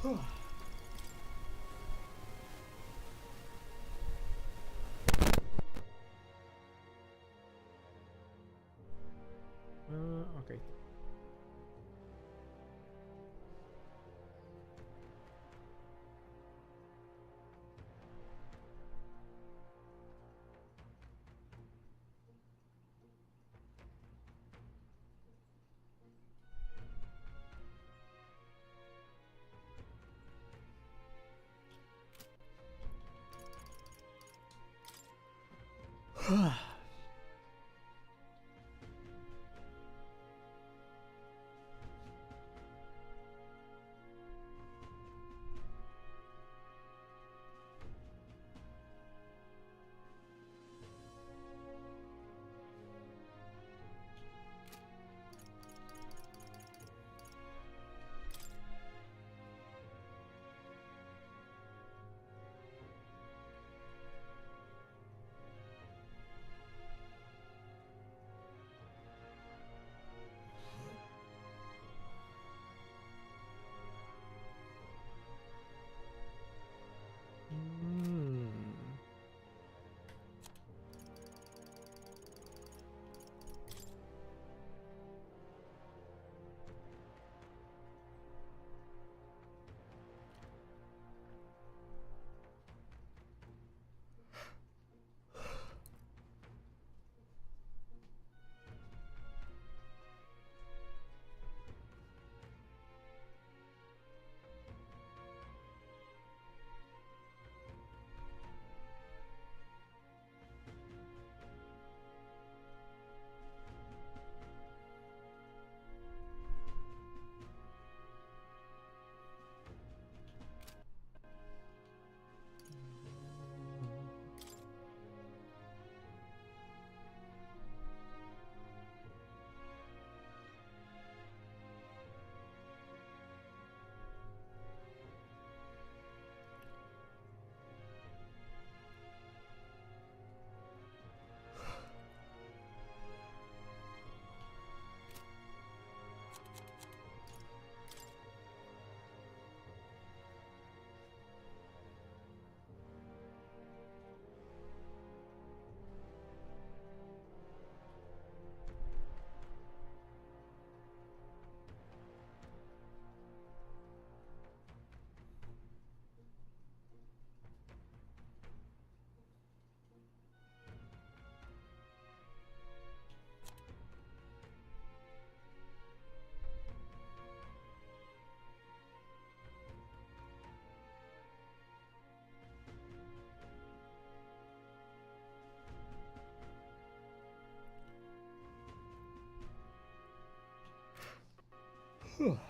Ok.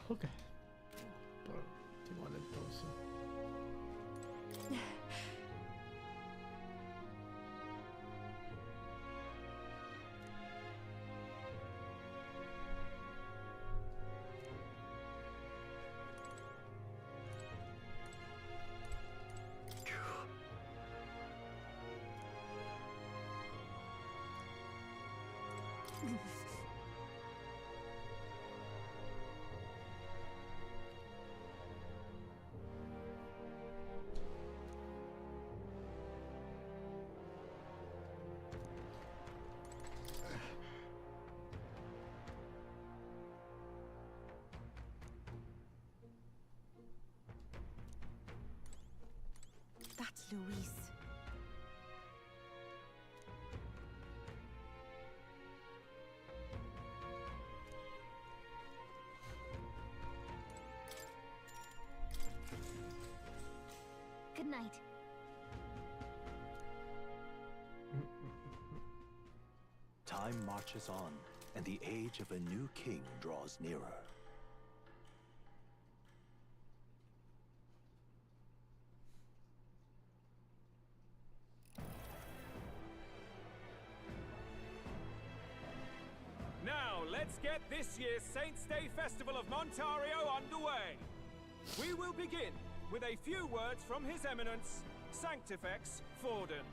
Ok. Continuare il polso. That's Louise. Good night. Time marches on, and the age of a new king draws nearer. Now, let's get this year's Saints' Day Festival of Montario underway. We will begin with a few words from His Eminence, Sanctifex Forden.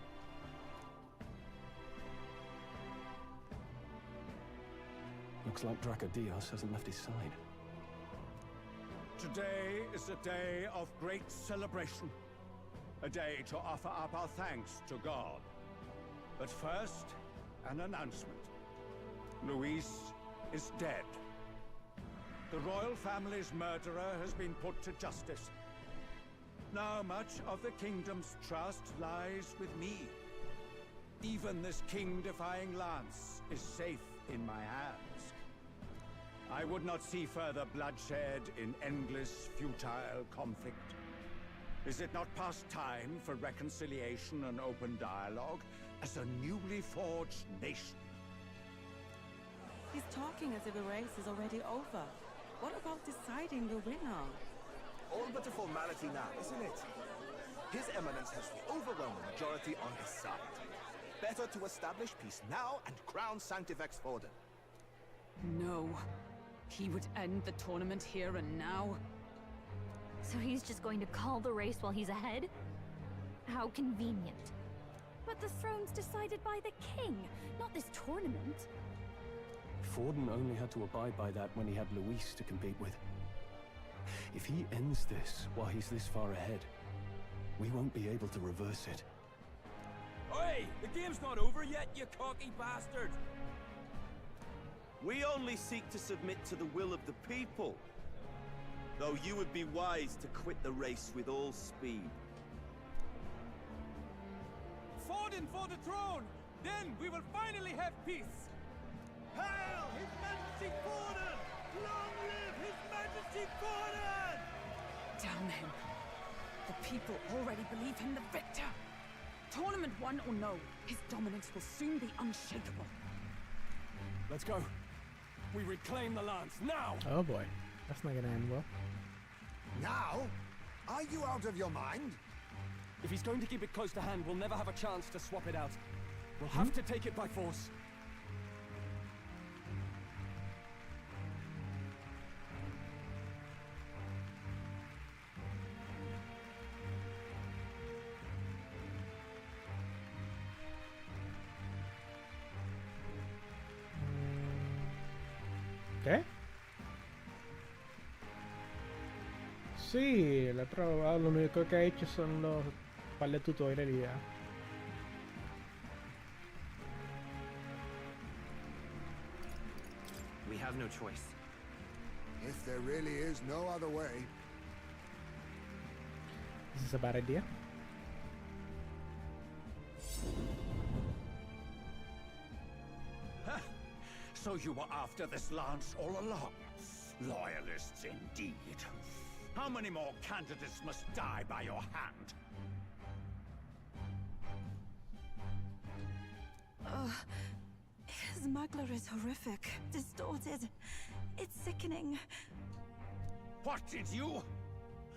'Tis Looks like Dracodios hasn't left his side. Today is a day of great celebration. A day to offer up our thanks to God. But first, an announcement. Luis is dead. The royal family's murderer has been put to justice. Now much of the kingdom's trust lies with me. Even this king-defying lance is safe in my hands. I would not see further bloodshed in endless, futile conflict. Is it not past time for reconciliation and open dialogue as a newly forged nation? He's talking as if the race is already over. What about deciding the winner? All but a formality now, isn't it? His Eminence has the overwhelming majority on his side. Better to establish peace now and crown Sanctifex Forden. No. He would end the tournament here and now. So he's just going to call the race while he's ahead? How convenient. But the throne's decided by the king, not this tournament. Forden only had to abide by that when he had Luis to compete with. If he ends this while he's this far ahead, we won't be able to reverse it. Oi! The game's not over yet, you cocky bastard! We only seek to submit to the will of the people. Though you would be wise to quit the race with all speed. Forden for the throne! Then we will finally have peace! Hail His Majesty Forden! Long live His Majesty Forden! Damn him. The people already believe him the victor. Tournament won or no, his dominance will soon be unshakable. Let's go. We reclaim the lance, now! Oh boy. That's not gonna end well. Now? Are you out of your mind? If he's going to keep it close to hand, we'll never have a chance to swap it out. We'll have to take it by force. ¿Qué? Sí, lo he probado. Lo único que he hecho son los par de tutoriales y ya. We have no choice. If there really is no other way. Is this a bad idea? So you were after this lance all along? Loyalists indeed. How many more candidates must die by your hand? His smuggler is horrific, distorted. It's sickening. What did you?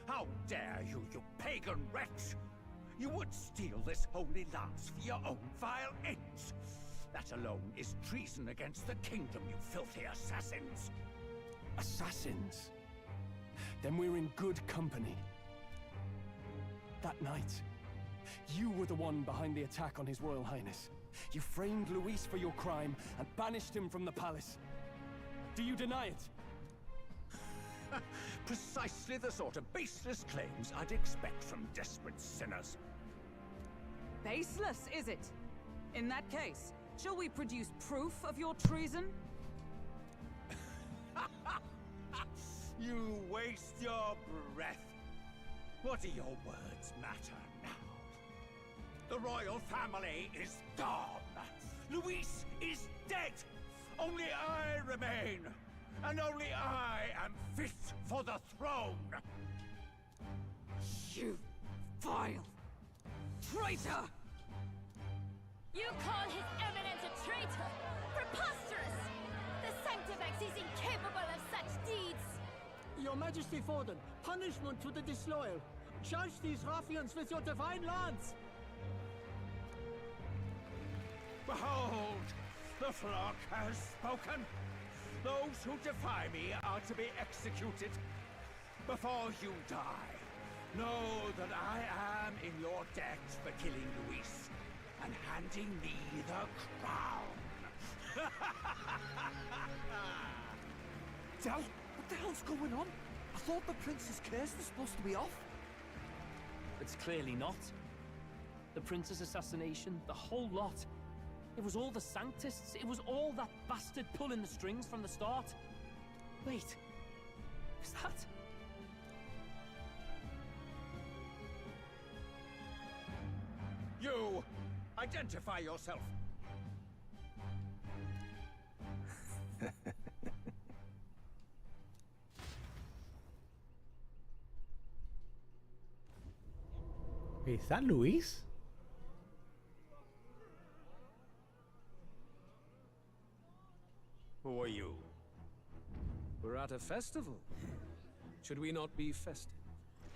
How dare you, you pagan wretch! You would steal this holy lance for your own vile ends. That alone is treason against the kingdom, you filthy assassins. Assassins? Then we're in good company. That night, you were the one behind the attack on His Royal Highness. You framed Luis for your crime and banished him from the palace. Do you deny it? Precisely the sort of baseless claims I'd expect from desperate sinners. Baseless, is it? In that case, shall we produce proof of your treason? You waste your breath. What do your words matter now? The royal family is gone. Luis is dead. Only I remain. And only I am fit for the throne. You vile traitor! You call His Eminence a traitor? Preposterous! The Sanctifex is incapable of such deeds! Your Majesty Forden, punishment to the disloyal. Judge these ruffians with your divine lance! Behold, the flock has spoken. Those who defy me are to be executed. Before you die, know that I am in your debt for killing Luis and handing me the crown. Del, what the hell's going on? I thought the prince's curse was supposed to be off. It's clearly not. The prince's assassination, the whole lot. It was all the Sanctists. It was all that bastard pulling the strings from the start. Wait. Is that... You! Identify yourself! Wait, is that Luis? Who are you? We're at a festival. Should we not be festive?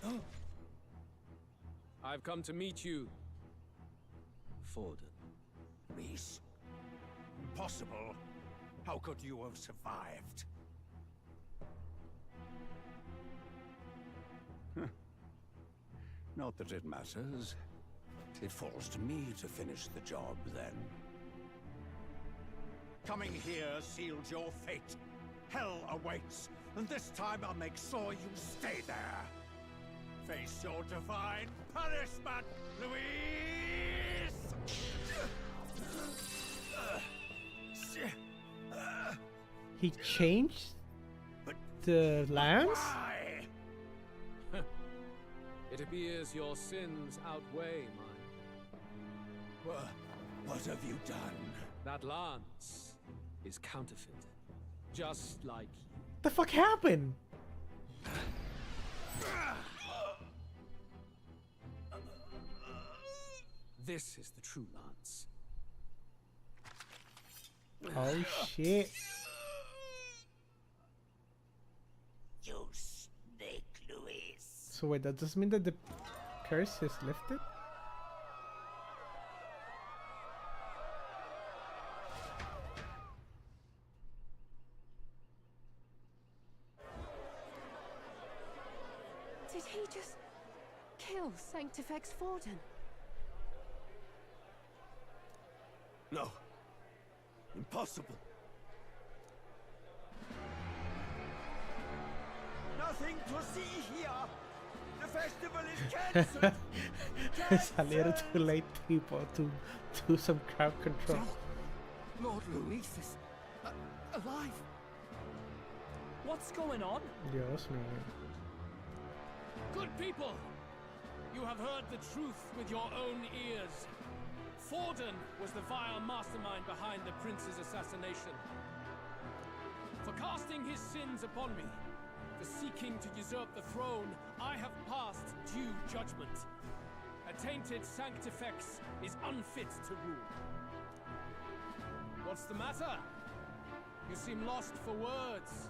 Oh. I've come to meet you, Forden. Reese? Impossible. How could you have survived? Not that it matters. It falls to me to finish the job, then. Coming here sealed your fate. Hell awaits, and this time I'll make sure you stay there. Face your divine punishment, Louise! He changed the lance? Why? It appears your sins outweigh mine. What have you done? That lance is counterfeit. Just like you. The fuck happened? This is the true lance. Oh shit. You snake, Louis. So wait, that does mean that the curse is lifted? Did he just kill Sanctifex Forden? No. Impossible. Nothing to see here. The festival is cancelled. It's a little too late, people, to do some crowd control. Lord Louis is alive. What's going on? Dios mío. Good people! You have heard the truth with your own ears. Forden was the vile mastermind behind the prince's assassination. For casting his sins upon me, for seeking to usurp the throne, I have passed due judgment. A tainted Sanctifex is unfit to rule. What's the matter? You seem lost for words.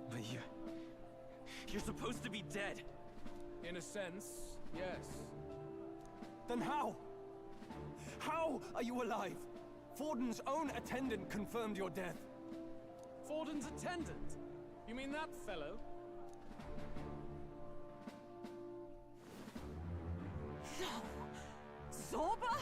But you're supposed to be dead. In a sense, yes. Then how? How are you alive? Forden's own attendant confirmed your death. Forden's attendant? You mean that fellow? No! Zorba?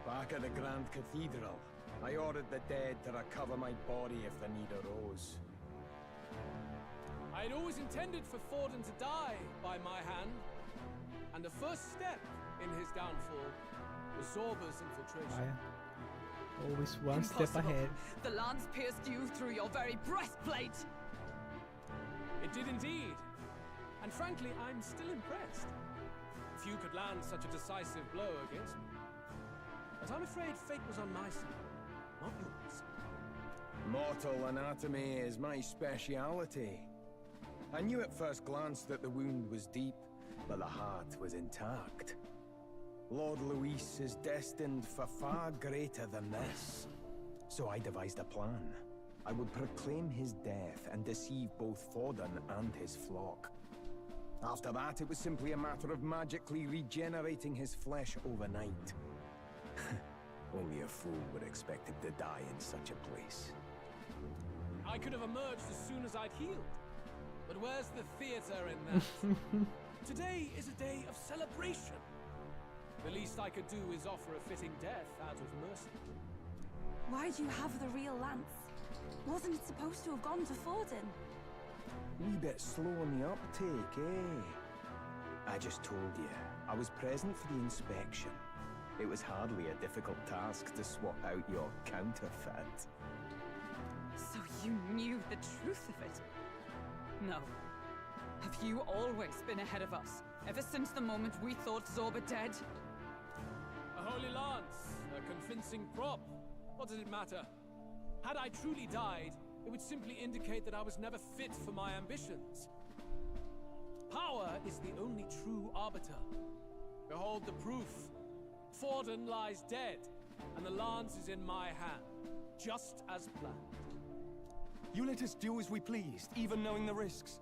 Back at the Grand Cathedral, I ordered the dead to recover my body if the need arose. I had always intended for Forden to die by my hand, and the first step in his downfall was Zorba's infiltration. Always one step ahead. The lance pierced you through your very breastplate! It did indeed. And frankly, I'm still impressed. Few could land such a decisive blow against me. But I'm afraid fate was on my side, not yours. Mortal anatomy is my speciality. I knew at first glance that the wound was deep, but the heart was intact. Lord Luis is destined for far greater than this. So I devised a plan. I would proclaim his death and deceive both Forden and his flock. After that, it was simply a matter of magically regenerating his flesh overnight. Only a fool would expect him to die in such a place. I could have emerged as soon as I'd healed. But where's the theater in that? Today is a day of celebration. The least I could do is offer a fitting death out of mercy. Why do you have the real lance? Wasn't it supposed to have gone to Forden? Wee bit slow on the uptake, eh? I just told you, I was present for the inspection. It was hardly a difficult task to swap out your counterfeit. So you knew the truth of it? No. Have you always been ahead of us? Ever since the moment we thought Zorba dead? A holy lance, a convincing prop. What does it matter? Had I truly died, it would simply indicate that I was never fit for my ambitions. Power is the only true arbiter. Behold the proof. Forden lies dead, and the lance is in my hand, just as planned. You let us do as we pleased, even knowing the risks.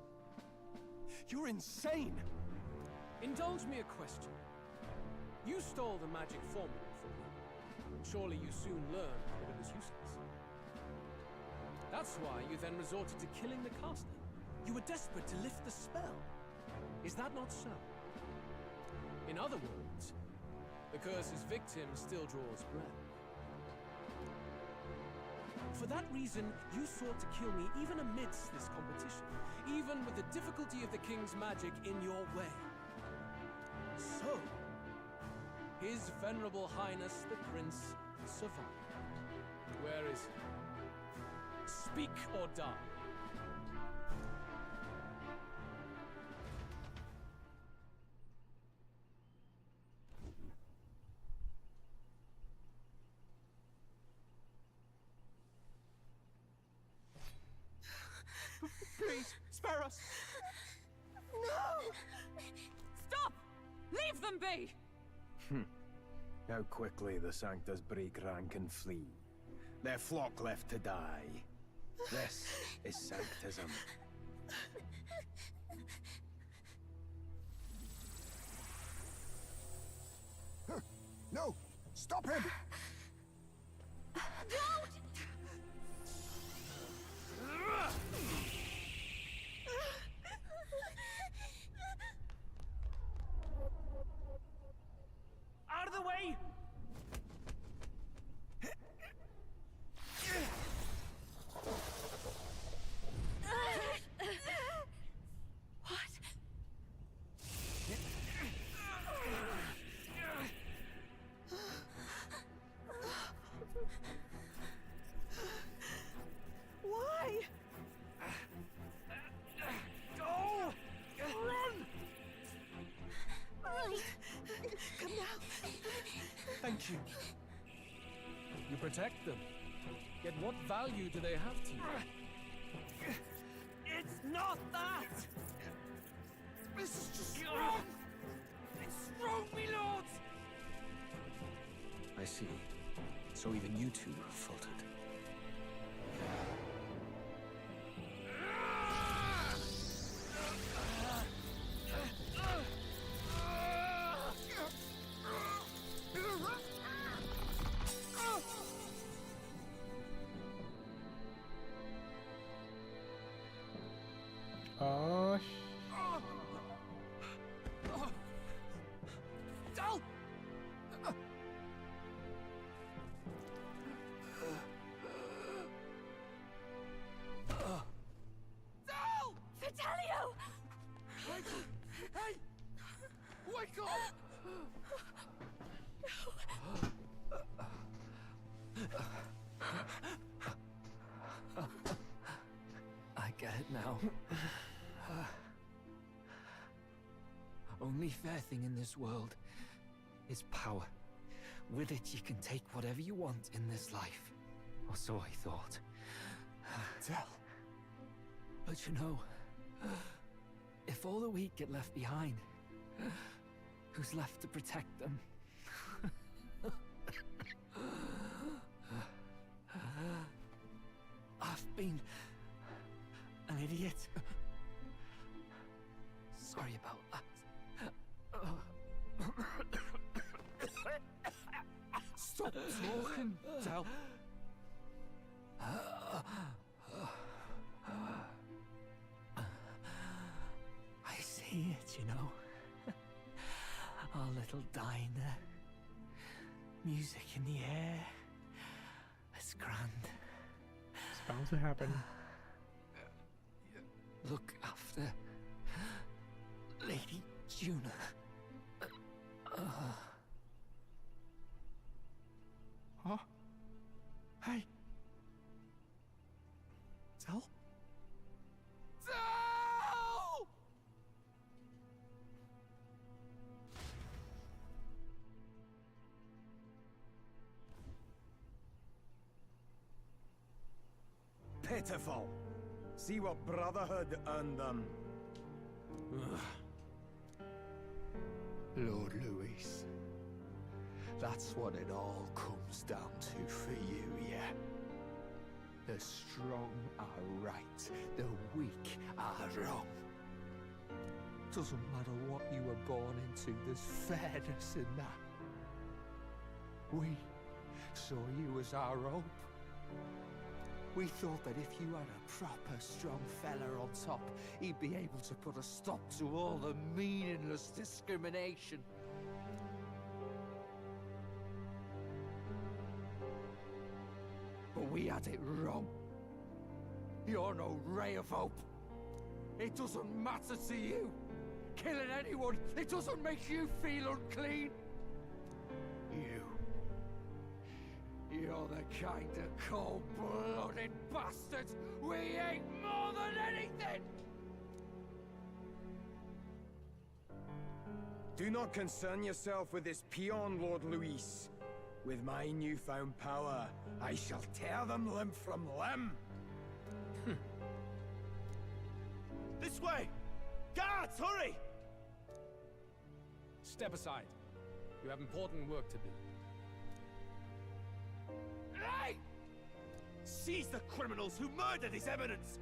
You're insane! Indulge me a question. You stole the magic formula from me. Surely you soon learned that it was useless. That's why you then resorted to killing the caster. You were desperate to lift the spell. Is that not so? In other words, the curse's victim still draws breath. For that reason, you sought to kill me even amidst this competition, even with the difficulty of the king's magic in your way. So, His Venerable Highness the Prince survived. Where is he? Speak or die. Please, spare us! No! Stop! Leave them be! How quickly the Sanctus break rank and flee. Their flock left to die. This is Sanctism. No! Stop him! Don't! Out of the way! What? Why? Go! Run! Come now. Thank you. You protect them. Yet what value do they have to you? It's not that! This is just wrong! It's wrong, me lords! I see. So even you two are faltered. Oh, Dal! Dal! Fidelio! Hey! Wake up! I get it now. Only fair thing in this world is power. With it, you can take whatever you want in this life. Or so I thought. Tell. But you know, if all the weak get left behind, who's left to protect them? I've been an idiot. Sorry about that. Stop talking, Del. Our little diner. Music in the air. It's grand. It's bound to happen. Look after Lady Juna. Huh? Hey. Tell? Tell! Pitiful. See what Brotherhood earned them. Lord Louis. That's what it all comes down to for you, yeah? The strong are right, the weak are wrong. Doesn't matter what you were born into, there's fairness in that. We saw you as our hope. We thought that if you had a proper strong fella on top, he'd be able to put a stop to all the meaningless discrimination. But we had it wrong. You're no ray of hope. It doesn't matter to you. Killing anyone, it doesn't make you feel unclean. You're the kind of cold-blooded bastards we hate more than anything! Do not concern yourself with this peon, Lord Luis. With my newfound power, I shall tear them limb from limb. This way! Guards, hurry! Step aside. You have important work to do. Hey! Seize the criminals who murdered His Eminence!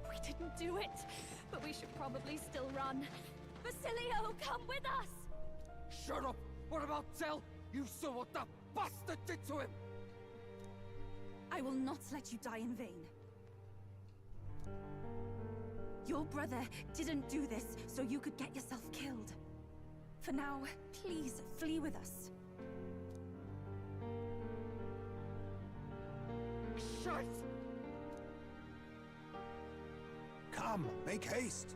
We didn't do it, but we should probably still run. Basilio, come with us! Shut up! What about Tell? You saw what that bastard did to him! I will not let you die in vain. Your brother didn't do this so you could get yourself killed. For now, please flee with us. Shite! Come, make haste.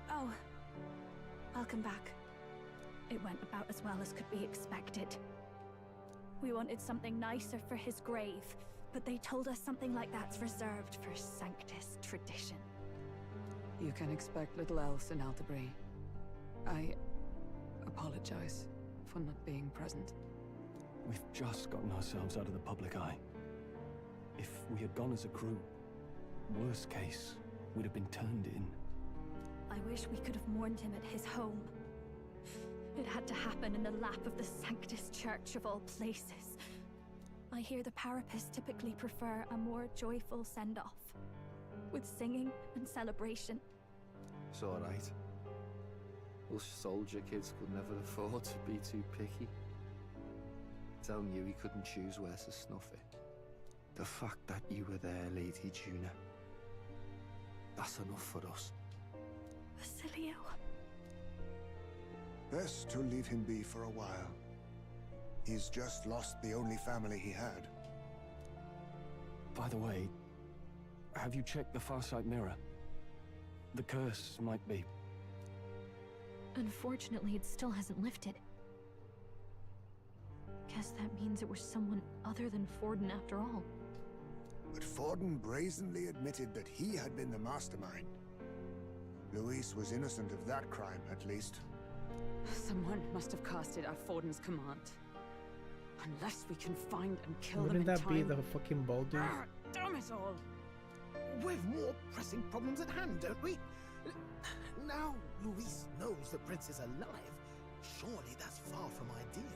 Oh, welcome back. It went about as well as could be expected. We wanted something nicer for his grave, but they told us something like that's reserved for Sanctus tradition. You can expect little else in Altabri. I apologize for not being present. We've just gotten ourselves out of the public eye. If we had gone as a crew, worst case, we'd have been turned in. I wish we could have mourned him at his home. It had to happen in the lap of the Sanctus Church of all places. I hear the Parapists typically prefer a more joyful send-off, with singing and celebration. It's alright. Us soldier kids could never afford to be too picky. Telling you he couldn't choose where to snuff it. The fact that you were there, Lady Juna, that's enough for us. Basilio. Best to leave him be for a while. He's just lost the only family he had. By the way, have you checked the Farsight mirror? The curse might be... Unfortunately, it still hasn't lifted. Guess that means it was someone other than Forden after all. But Forden brazenly admitted that he had been the mastermind. Luis was innocent of that crime, at least. Someone must have cast it at Forden's command. Unless we can find and kill Wouldn't them in that time. be the fucking bald dude? Damn it all! We've more pressing problems at hand, don't we? Now Luis knows the prince is alive. Surely that's far from ideal.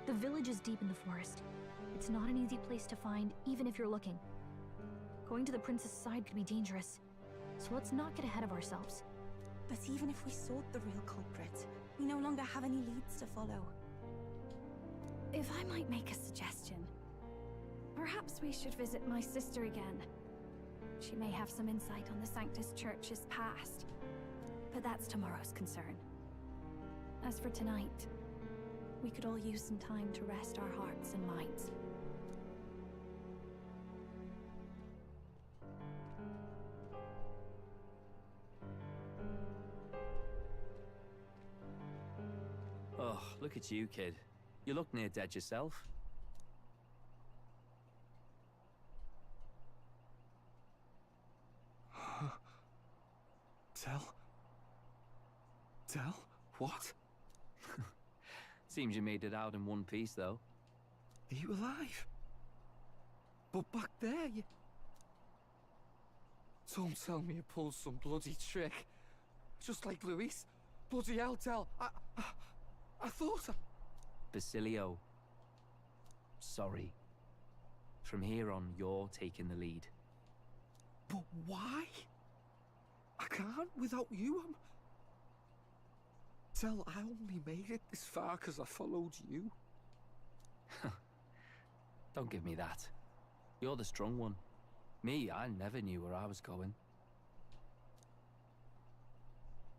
The village is deep in the forest. It's not an easy place to find, even if you're looking. Going to the prince's side could be dangerous. So let's not get ahead of ourselves. But even if we sought the real culprit, we no longer have any leads to follow. If I might make a suggestion, perhaps we should visit my sister again. She may have some insight on the Sanctus Church's past, but that's tomorrow's concern. As for tonight, we could all use some time to rest our hearts and minds. Oh, look at you, kid. You look near dead yourself. Tell? What? Seems you made it out in one piece, though. Are you alive? But back there, you... Don't tell me you pulled some bloody trick. Just like Luis. Bloody hell, Tell. I thought Basilio. Sorry. From here on, you're taking the lead. But why? I can't without you. Tell, I only made it this far because I followed you. Don't give me that. You're the strong one. Me, I never knew where I was going.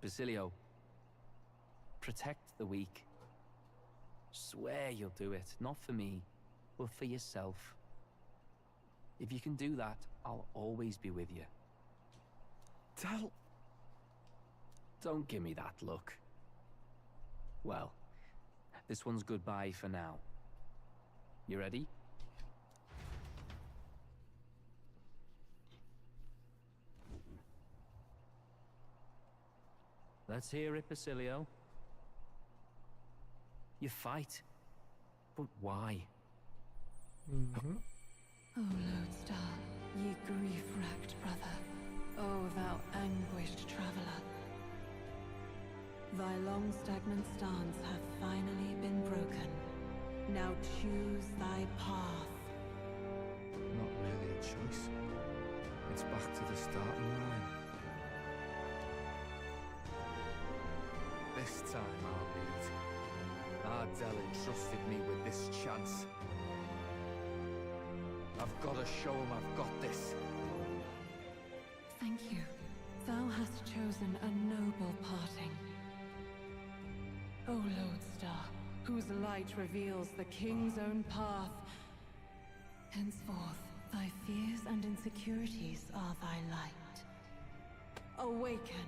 Basilio, protect the weak. Swear you'll do it, not for me, but for yourself. If you can do that, I'll always be with you. Tell... Don't give me that look. Well, this one's goodbye for now. You ready? Let's hear it, Basilio. You fight. But why? O Lodestar, ye grief-racked brother, O thou anguished traveler. Thy long stagnant stance hath finally been broken. Now choose thy path. Not really a choice. It's back to the starting line. This time I'll lead. Ardell entrusted me with this chance. I've got to show him I've got this. Thank you. Thou hast chosen a noble parting. O Lodestar, whose light reveals the king's own path. Henceforth, thy fears and insecurities are thy light. Awaken.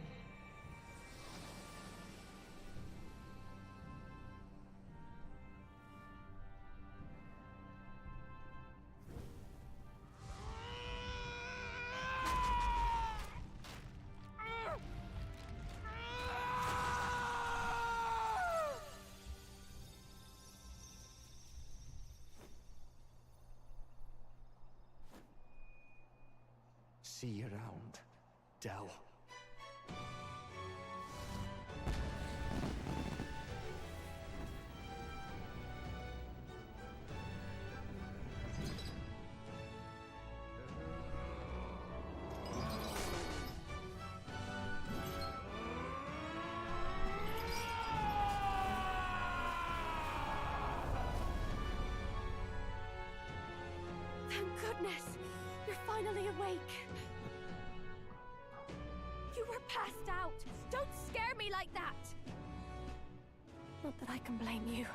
See you around, Dell. Thank goodness! You're finally awake! You were passed out! Don't scare me like that! Not that I can blame you.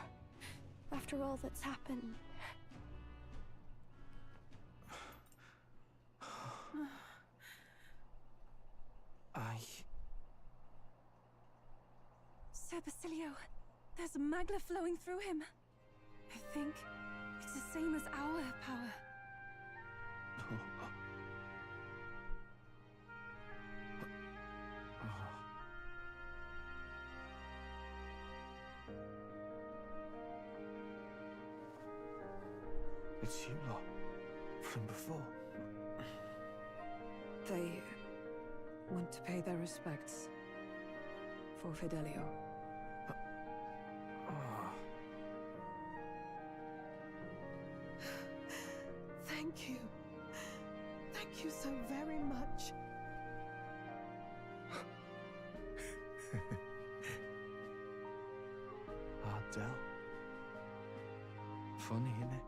After all that's happened. Sir Basilio, there's magla flowing through him. I think it's the same as our power. It's you lot, from before. They want to pay their respects for Fidelio. Thank you. Thank you so very much. Ardell? Funny, innit?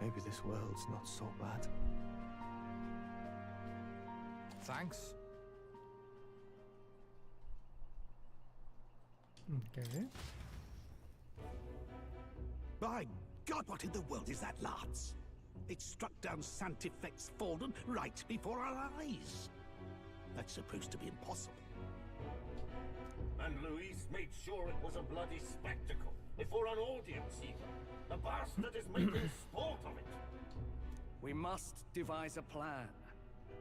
Maybe this world's not so bad. Thanks. Okay. By God, what in the world is that, lads? It struck down Santifex Forden right before our eyes. That's supposed to be impossible. And Luis made sure it was a bloody spectacle, before an audience even. The bastard is making sport of it. We must devise a plan.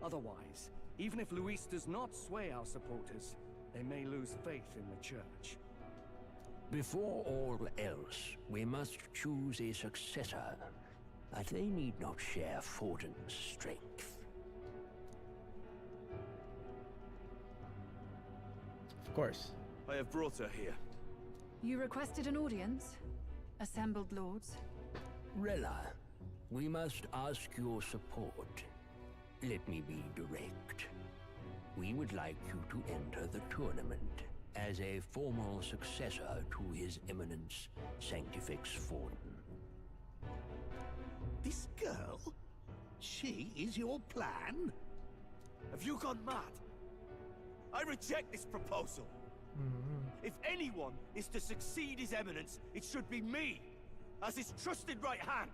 Otherwise, even if Luis does not sway our supporters, they may lose faith in the church. Before all else, we must choose a successor, but they need not share Forden's strength. Of course. I have brought her here. You requested an audience? Assembled lords? Rella, we must ask your support. Let me be direct. We would like you to enter the tournament as a formal successor to His Eminence Sanctifex Forden. This girl? She is your plan? Have you gone mad? I reject this proposal. If anyone is to succeed His Eminence, it should be me, as his trusted right hand.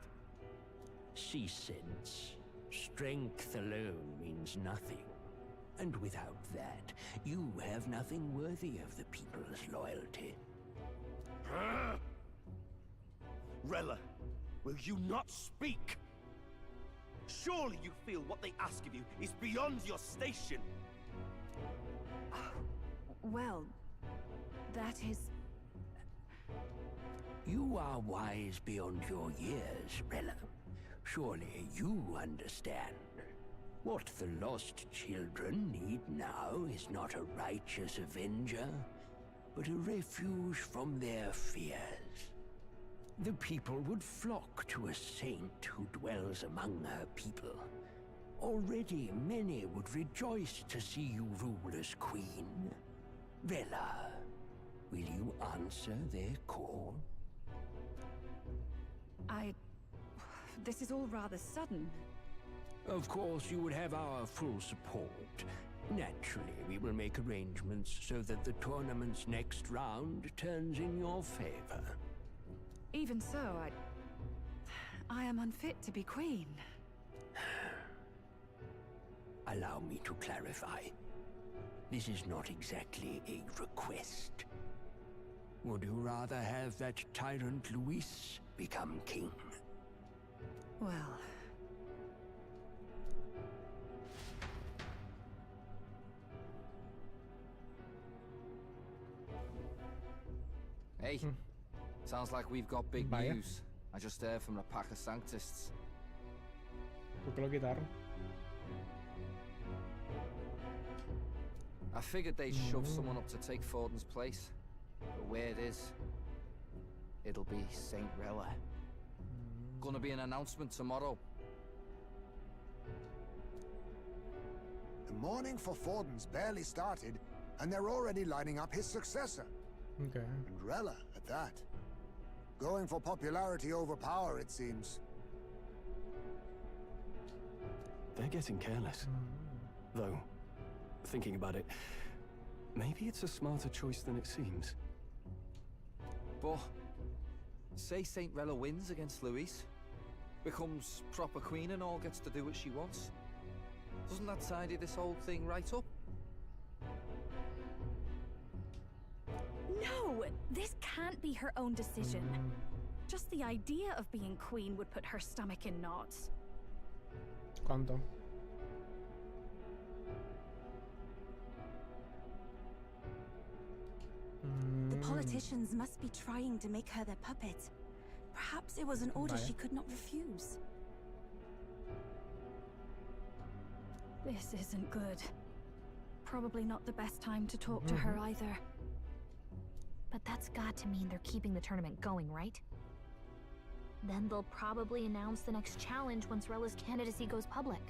See sense. Strength alone means nothing. And without that, you have nothing worthy of the people's loyalty. Rella, will you not speak? Surely you feel what they ask of you is beyond your station. Well, that is... You are wise beyond your years, Rella. Surely you understand. What the lost children need now is not a righteous avenger, but a refuge from their fears. The people would flock to a saint who dwells among her people. Already many would rejoice to see you rule as queen. Rella, will you answer their call? This is all rather sudden. Of course, you would have our full support. Naturally, we will make arrangements so that the tournament's next round turns in your favor. Even so, I am unfit to be queen. Allow me to clarify. This is not exactly a request. Would you rather have that tyrant Luis become king? Well... Hey, sounds like we've got big news. I just heard from the pack of Sanctists. ¿Por qué lo quitaron? I figured they'd shove someone up to take Forden's place. But where it is, it'll be Saint Rella. Gonna be an announcement tomorrow. The mourning for Forden's barely started, and they're already lining up his successor. Okay. And Rella, at that. Going for popularity over power, it seems. They're getting careless. Though, thinking about it, maybe it's a smarter choice than it seems. But, say Saint Rella wins against Luis, becomes proper queen and all gets to do what she wants. Doesn't that tidy this whole thing right up? No! This can't be her own decision. Just the idea of being queen would put her stomach in knots. ¿Cuánto? The politicians must be trying to make her their puppet. Perhaps it was an order she could not refuse. This isn't good. Probably not the best time to talk to her either. But that's got to mean they're keeping the tournament going, right? Then they'll probably announce the next challenge once Rella's candidacy goes public.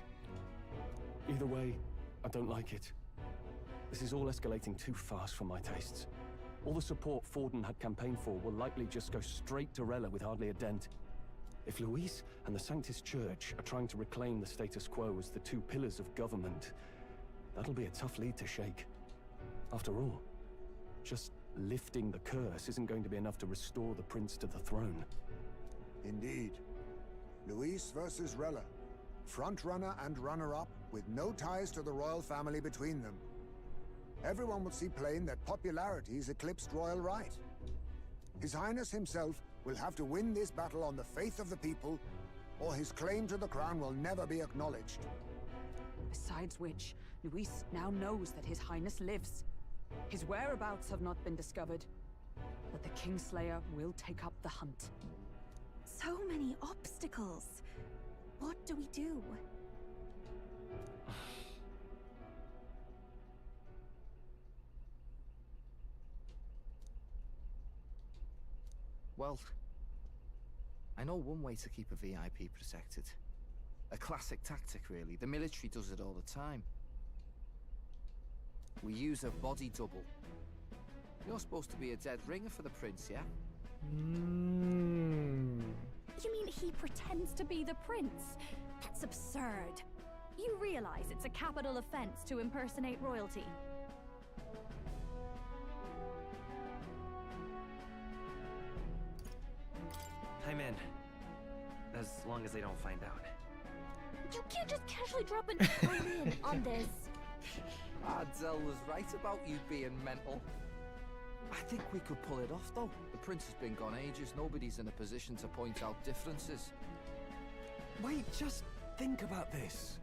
Either way, I don't like it. This is all escalating too fast for my tastes. All the support Forden had campaigned for will likely just go straight to Rella with hardly a dent. If Luis and the Sanctus Church are trying to reclaim the status quo as the two pillars of government, that'll be a tough lead to shake. After all, just lifting the curse isn't going to be enough to restore the prince to the throne. Indeed. Luis versus Rella. Front-runner and runner-up, with no ties to the royal family between them. Everyone will see plain that popularity's eclipsed royal right. His Highness himself will have to win this battle on the faith of the people, or his claim to the crown will never be acknowledged. Besides which, Luis now knows that His Highness lives. His whereabouts have not been discovered, but the Kingslayer will take up the hunt. So many obstacles. What do we do? Well, I know one way to keep a VIP protected. A classic tactic, really. The military does it all the time. We use a body double. You're supposed to be a dead ringer for the prince, yeah? You mean he pretends to be the prince? That's absurd. You realize it's a capital offense to impersonate royalty. I'm in. As long as they don't find out. You can't just casually drop an I'm in on this. Ardell was right about you being mental. I think we could pull it off, though. The prince has been gone ages. Nobody's in a position to point out differences. Wait, just think about this.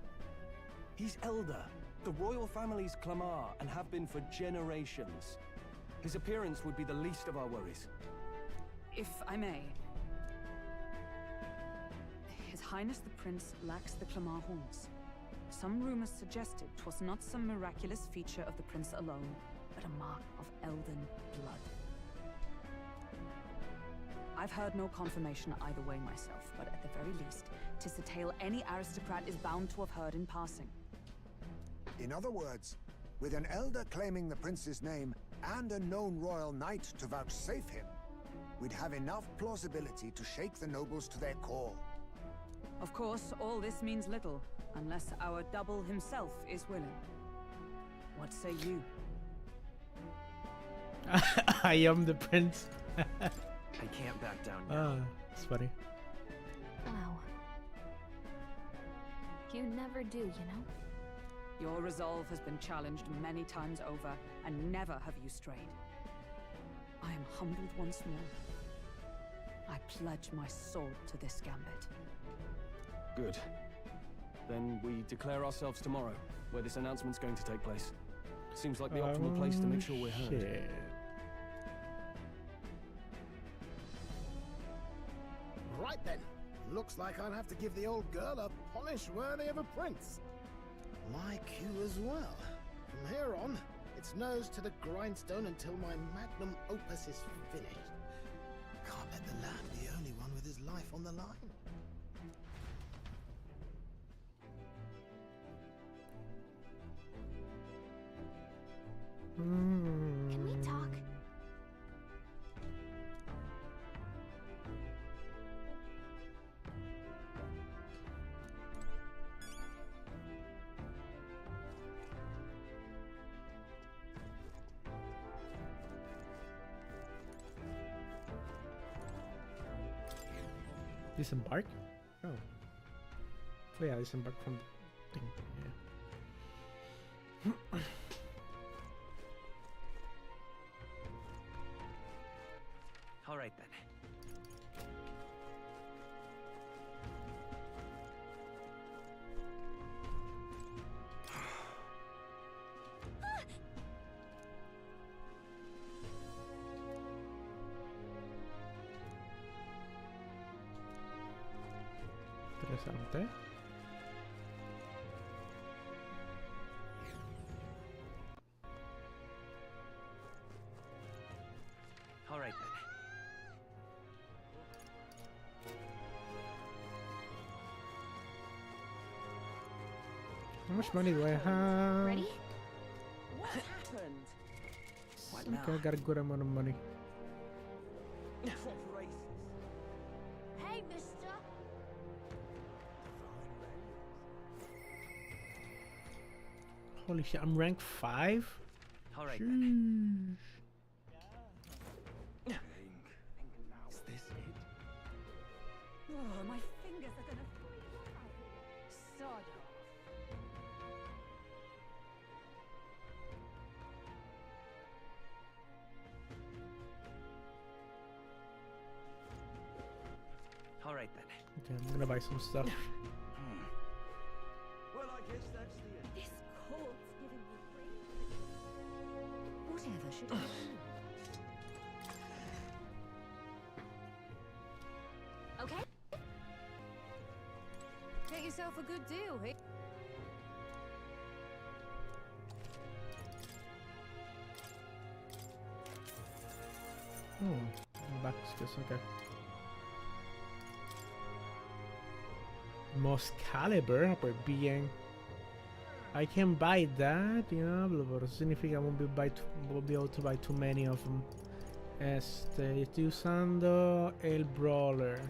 He's elder. The royal family's Clamar, and have been for generations. His appearance would be the least of our worries. If I may. His Highness the Prince lacks the Clamar horns. Some rumors suggested 'twas not some miraculous feature of the prince alone, but a mark of elden blood. I've heard no confirmation either way myself, but at the very least, 'tis a tale any aristocrat is bound to have heard in passing. In other words, with an elder claiming the prince's name and a known royal knight to vouchsafe him, we'd have enough plausibility to shake the nobles to their core. Of course, all this means little, unless our double himself is willing. What say you? I am the prince. I can't back down now. It's funny. Wow. You never do, you know? Your resolve has been challenged many times over, and never have you strayed. I am humbled once more. I pledge my sword to this gambit. Good. Then we declare ourselves tomorrow, where this announcement's going to take place. Seems like the optimal place to make sure we're heard. Shit. Right then. Looks like I'll have to give the old girl a polish worthy of a prince. Like you as well. From here on, it's nose to the grindstone until my magnum opus is finished. Can't let the lad be the only one with his life on the line. Can we talk? Disembark? Oh. Oh yeah, disembark from the thing. Yeah. All right then. Interesante. All right then. How much money do I have? Ready? What happened? Why right Okay, I now. got a good amount of money. Hey, mister! Holy shit, I'm rank 5? All right. Sheesh. Is this it? Oh, my fingers are gonna freeze out. Sod off. All right then. Okay, I'm gonna buy some stuff. Well, I guess that's the end. This cold's giving me Whatever should I do? Okay? Get yourself a good deal, hey? Oh, back just okay. Most caliber, pues bien. I can buy that, diablo, pero eso significa I won't be able to buy too many of them. Estoy usando el brawler.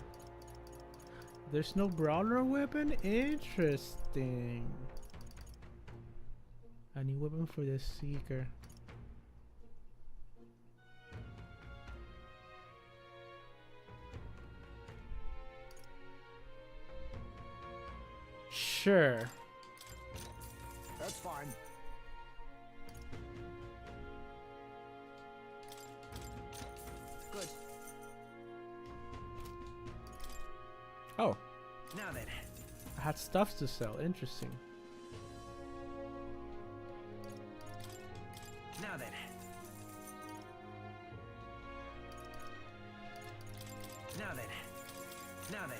There's no brawler weapon? Interesting. A new weapon for the seeker. Sure. That's fine. Good. Oh, Now then. I had stuff to sell. Interesting. Now then. Now then. Now then.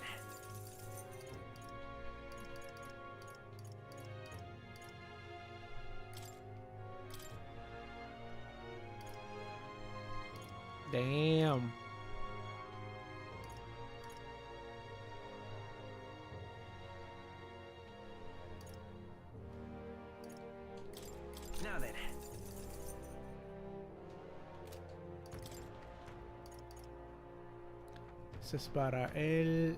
Damn. Now then. Ese es para el...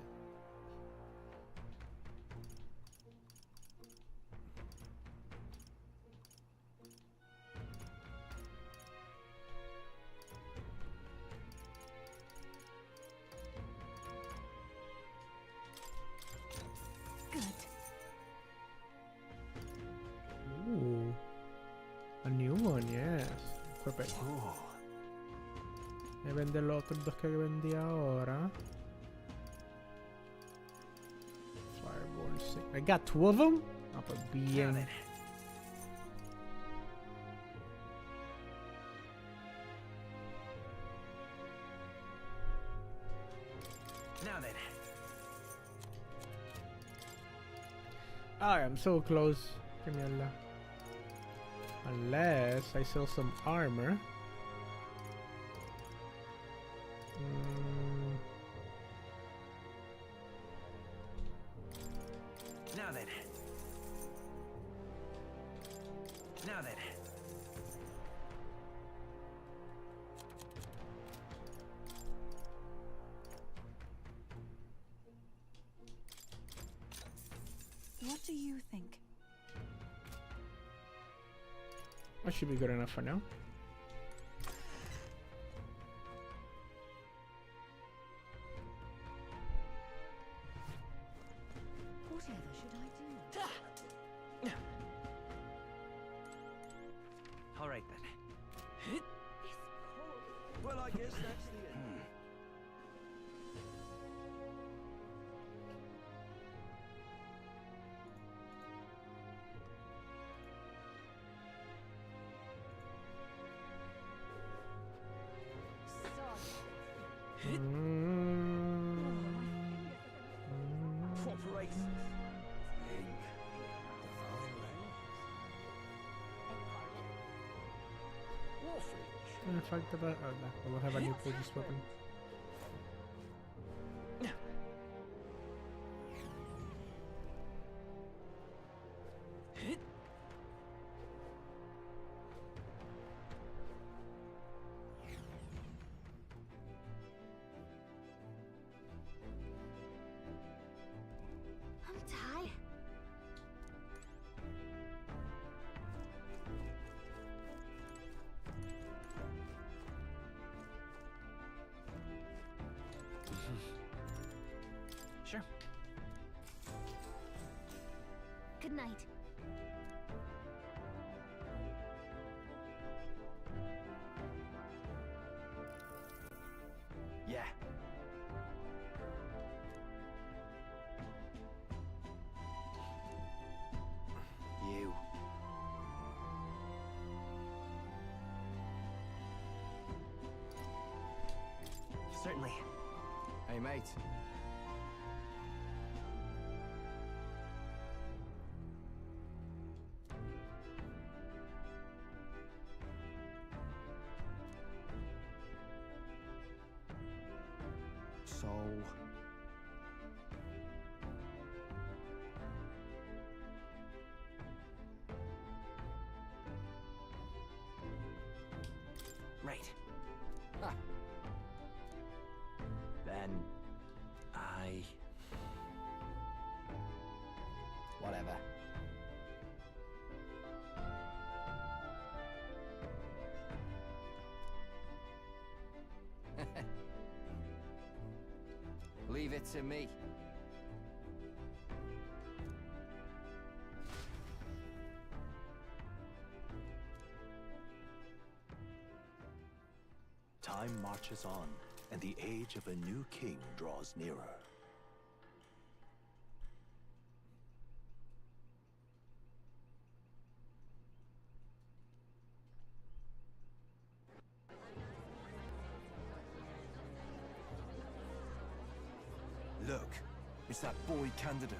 Ooh. A new one, yes. Equip it. E vende los otros dos que vendí ahora. Fireball 6. I got 2 of them? Ah, pues bien. Now then. I am so close. Que mierda. Unless I sell some armor. Now then. Now then. What do you think? That should be good enough for now. Whatever should I do? All right then. Well, I guess that's the end. Corporations. In fact, about I will have a new Aegis weapon. Sure. Good night. Yeah. You. Certainly. Hey, mate. So... Right. Ha. Then... Whatever. Leave it to me. Time marches on, and the age of a new king draws nearer. Look, it's that boy candidate.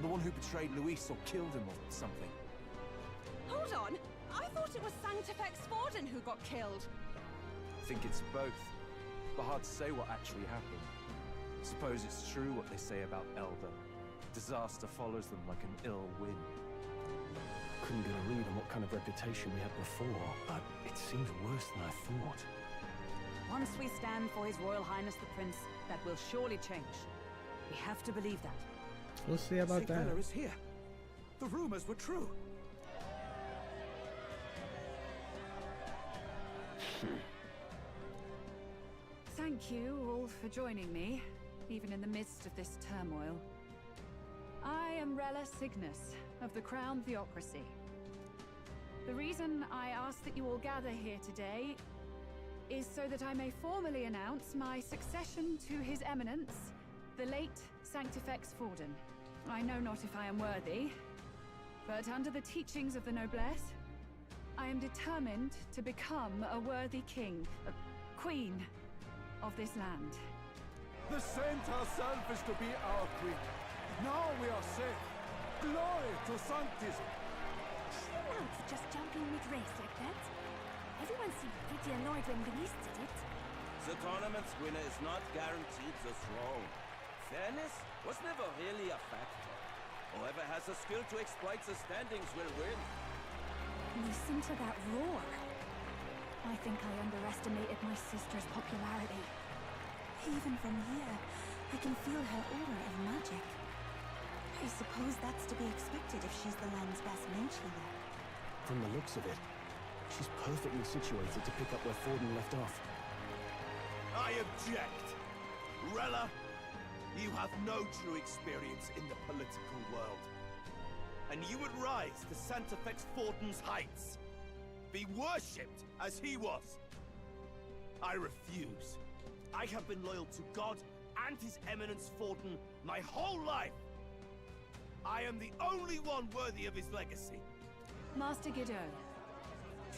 The one who betrayed Luis or killed him or something. Hold on! I thought it was Sanctifex Forden who got killed. I think it's both. But hard to say what actually happened. Suppose it's true what they say about Elder. Disaster follows them like an ill wind. Couldn't get a read on what kind of reputation we had before, but it seems worse than I thought. Once we stand for His Royal Highness the Prince, that will surely change. We have to believe that. We'll see about that. Rella is here. The rumors were true. Thank you all for joining me, even in the midst of this turmoil. I am Rella Cygnus, of the Crown Theocracy. The reason I ask that you all gather here today is so that I may formally announce my succession to His Eminence, the late Sanctifex Forden. I know not if I am worthy, but under the teachings of the noblesse, I am determined to become a worthy king, a queen of this land. The saint herself is to be our queen. Now we are safe. Glory to Sanctism. Chill out for just jumping mid-race like that. Everyone seemed pretty annoyed when Luis did it. The tournament's winner is not guaranteed the throne. Fairness was never really a factor. Whoever has the skill to exploit the standings will win. Listen to that roar. I think I underestimated my sister's popularity. Even from here, I can feel her aura of magic. I suppose that's to be expected if she's the land's best mage healer. From the looks of it, she's perfectly situated to pick up where Forden left off. I object. Rella, you have no true experience in the political world. And you would rise to Sanctifex Forden's heights. Be worshipped as he was. I refuse. I have been loyal to God and His Eminence Forden my whole life. I am the only one worthy of his legacy. Master Guido,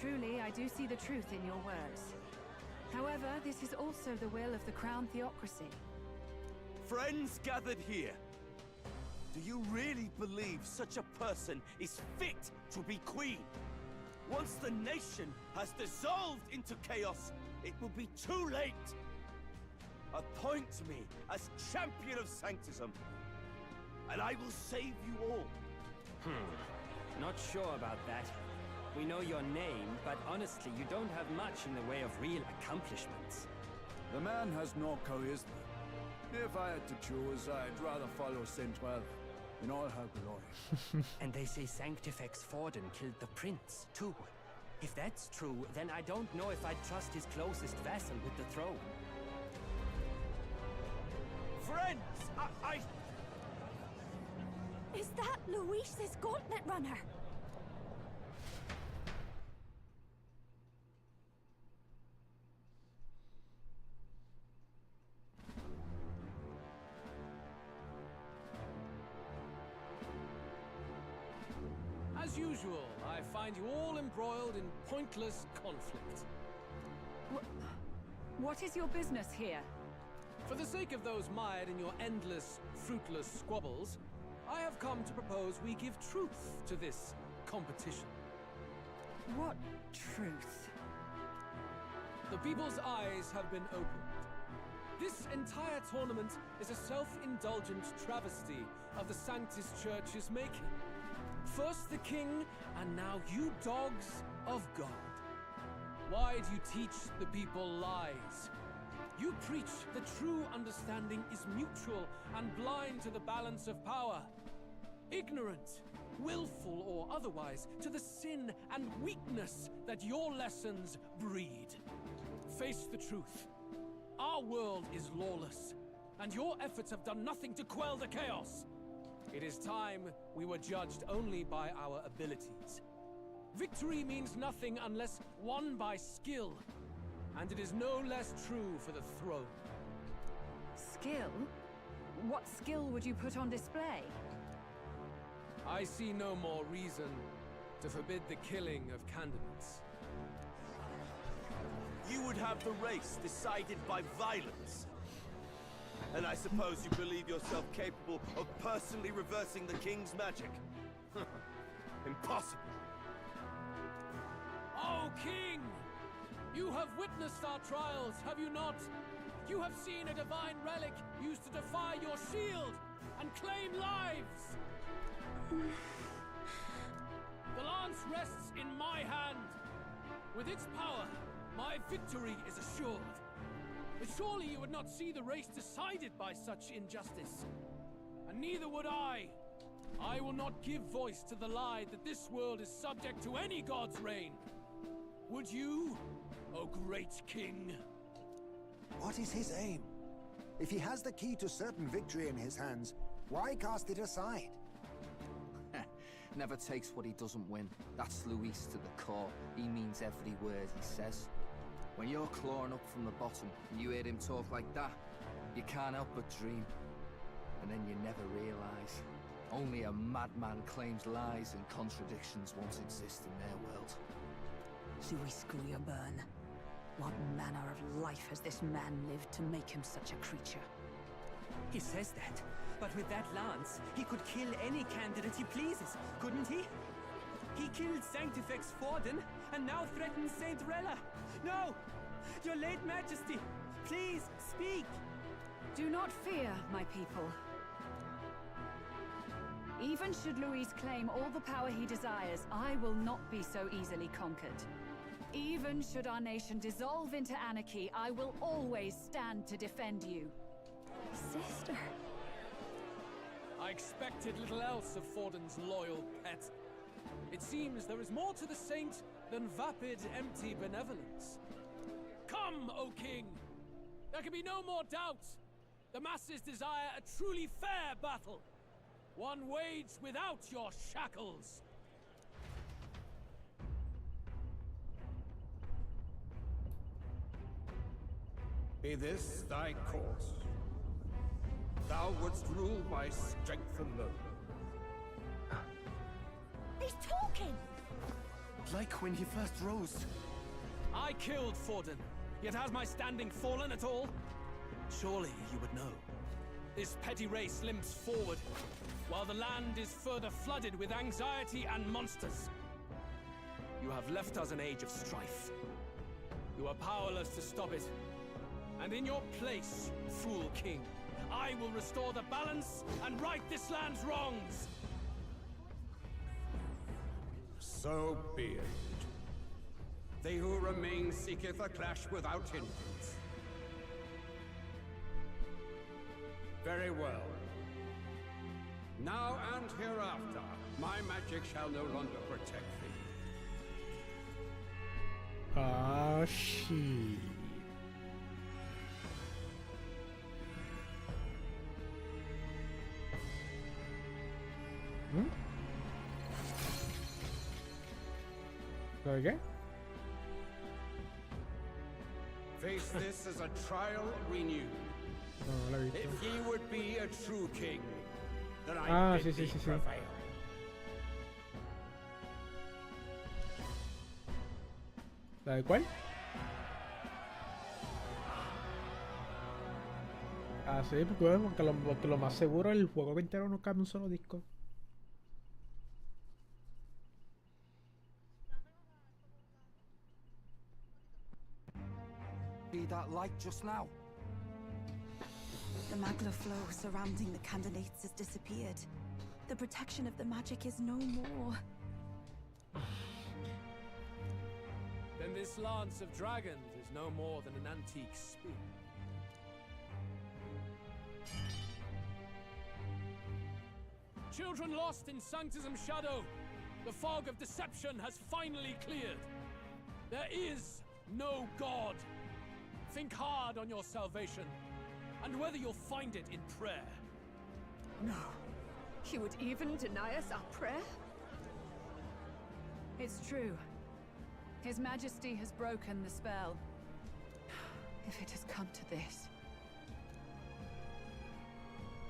truly I do see the truth in your words. However, this is also the will of the Crown Theocracy. Friends gathered here, do you really believe such a person is fit to be queen? Once the nation has dissolved into chaos, it will be too late. Appoint me as champion of Sanctism, and I will save you all. Not sure about that. We know your name, but honestly, you don't have much in the way of real accomplishments. The man has no charisma. If I had to choose, I'd rather follow Saint Rella in all her glory. And they say Sanctifex Forden killed the prince, too. If that's true, then I don't know if I'd trust his closest vassal with the throne. Friends, Is that Luis's gauntlet runner? As usual, I find you all embroiled in pointless conflict. What is your business here? For the sake of those mired in your endless, fruitless squabbles, I have come to propose we give truth to this competition. What truth? The people's eyes have been opened. This entire tournament is a self-indulgent travesty of the Sanctus Church's making. First the king, and now you dogs of God. Why do you teach the people lies? You preach the true understanding is mutual and blind to the balance of power. Ignorant, willful or otherwise, to the sin and weakness that your lessons breed. Face the truth. Our world is lawless, and your efforts have done nothing to quell the chaos. It is time we were judged only by our abilities. Victory means nothing unless won by skill, and it is no less true for the throne. Skill? What skill would you put on display? I see no more reason to forbid the killing of candidates. You would have the race decided by violence. And I suppose you believe yourself capable of personally reversing the king's magic? Impossible. Oh, King! You have witnessed our trials, have you not? You have seen a divine relic used to defy your shield and claim lives! The lance rests in my hand. With its power, my victory is assured. But surely you would not see the race decided by such injustice. And neither would I. I will not give voice to the lie that this world is subject to any god's reign. Would you, O great king? What is his aim? If he has the key to certain victory in his hands, why cast it aside? Never takes what he doesn't win. That's Luis to the core. He means every word he says. When you're clawing up from the bottom and you hear him talk like that, you can't help but dream. And then you never realize. Only a madman claims lies and contradictions won't exist in their world. Luis Gulliaburn. What manner of life has this man lived to make him such a creature? He says that, but with that lance, he could kill any candidate he pleases, couldn't he? He killed Sanctifex Forden, and now threatens Saint Rella. No! Your late Majesty, please, speak! Do not fear, my people. Even should Luis claim all the power he desires, I will not be so easily conquered. Even should our nation dissolve into anarchy, I will always stand to defend you. Sister. I expected little else of Forden's loyal pet. It seems there is more to the saint than vapid, empty benevolence. Come, O king! There can be no more doubt. The masses desire a truly fair battle. One waged without your shackles. Be this thy course. Thou wouldst rule by strength alone. He's talking! Like when he first rose. I killed Forden, yet has my standing fallen at all? Surely you would know. This petty race limps forward, while the land is further flooded with anxiety and monsters. You have left us an age of strife. You are powerless to stop it. And in your place, fool king, I will restore the balance and right this land's wrongs! So be it. They who remain seeketh a clash without hindrance. Very well. Now and hereafter, my magic shall no longer protect thee. Ah, shit. ¿Mm? ¿Lo de qué? Face this as a trial renewed. No, no lo he visto. If ye would be a true king, then Ah, I bid sí, sí, thee sí, sí. prevail. ¿La de cuál? Ah, sí, porque lo más seguro el juego entero no cabe un solo disco. See that light just now? The magla flow surrounding the candidates has disappeared. The protection of the magic is no more. Then this lance of dragons is no more than an antique spear. Children lost in Sanctism's shadow, the fog of deception has finally cleared. There is no God. Think hard on your salvation, and whether you'll find it in prayer. No. He would even deny us our prayer? It's true. His Majesty has broken the spell. If it has come to this.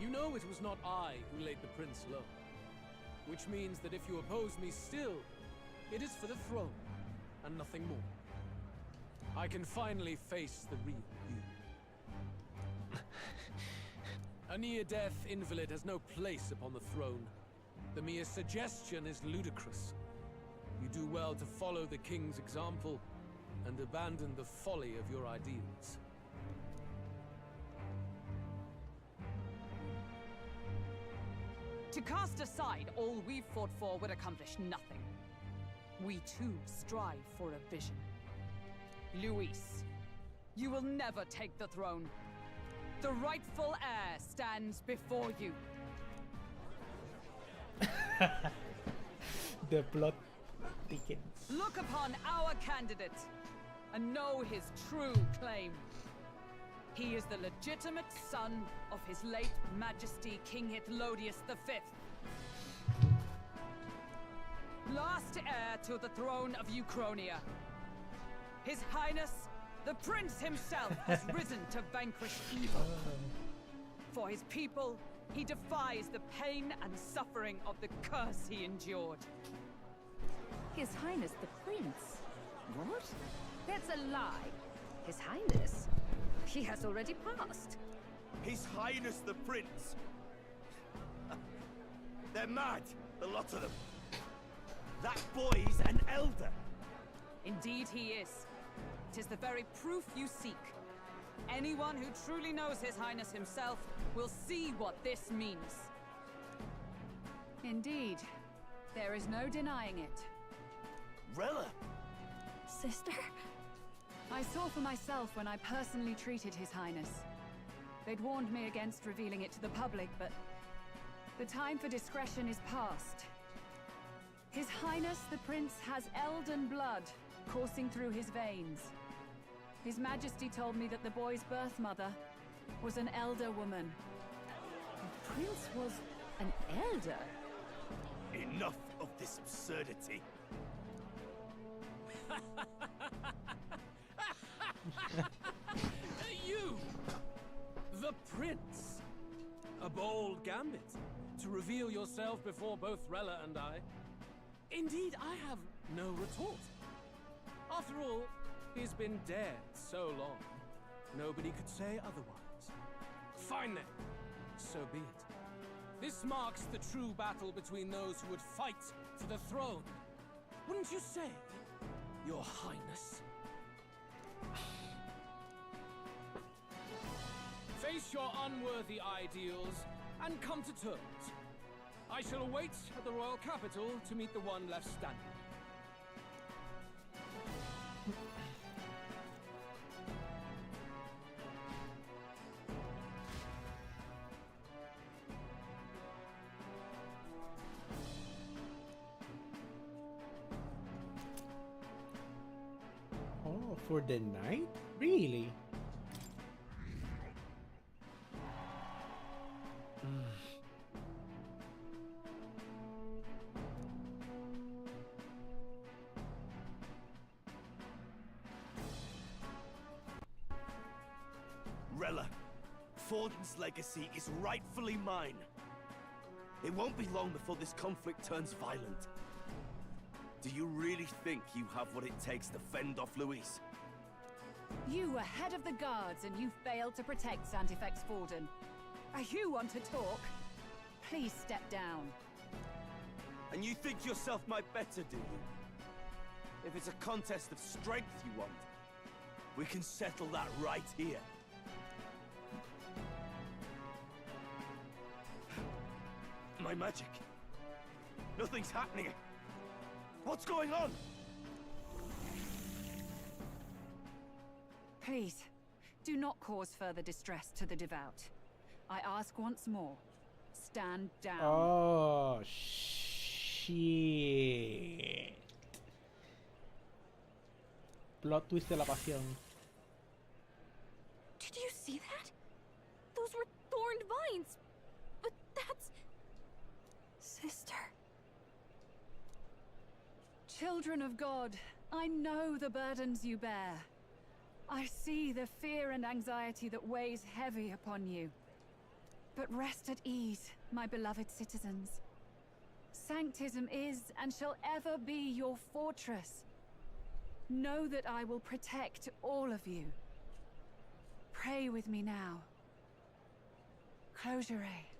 You know it was not I who laid the prince low. Which means that if you oppose me still, it is for the throne, and nothing more. I can finally face the real you. A near-death invalid has no place upon the throne. The mere suggestion is ludicrous. You do well to follow the king's example, and abandon the folly of your ideals. To cast aside all we've fought for would accomplish nothing. We too strive for a vision. Luis, you will never take the throne. The rightful heir stands before you. The plot thickens. Look upon our candidate and know his true claim. He is the legitimate son of his late Majesty King Hitlodius V. Last heir to the throne of Uchronia. His Highness, the Prince himself, has risen to vanquish evil. For his people, he defies the pain and suffering of the curse he endured. His Highness the Prince? What? That's a lie. His Highness? He has already passed. His Highness the Prince. They're mad, the lot of them. That boy's an elder. Indeed he is. 'Tis the very proof you seek. Anyone who truly knows His Highness himself will see what this means. Indeed. There is no denying it. Rella! Sister? I saw for myself when I personally treated His Highness. They'd warned me against revealing it to the public, but the time for discretion is past. His Highness the Prince has elden blood coursing through his veins. His Majesty told me that the boy's birth mother was an elder woman. The Prince was an elder? Enough of this absurdity. You! The Prince! A bold gambit, to reveal yourself before both Rella and I. Indeed, I have no retort. After all, he's been dead so long, nobody could say otherwise. Fine then, so be it. This marks the true battle between those who would fight for the throne. Wouldn't you say, Your Highness? Face your unworthy ideals and come to terms. I shall await at the royal capital to meet the one left standing. Oh, for the night? Really? Forden's legacy is rightfully mine. It won't be long before this conflict turns violent. Do you really think you have what it takes to fend off Luis? You were head of the guards and you failed to protect Santifex Forden. You want to talk? Please step down. And you think yourself my better, do you? If it's a contest of strength you want, we can settle that right here. My magic. Nothing's happening. What's going on? Please, do not cause further distress to the devout. I ask once more, stand down. Oh, shit. Plot twist de la pasión. Did you see that? Those were thorned vines. But that's... Sister. Children of God, I know the burdens you bear. I see the fear and anxiety that weighs heavy upon you. But rest at ease, my beloved citizens. Sanctism is and shall ever be your fortress. Know that I will protect all of you. Pray with me now. Close your eyes.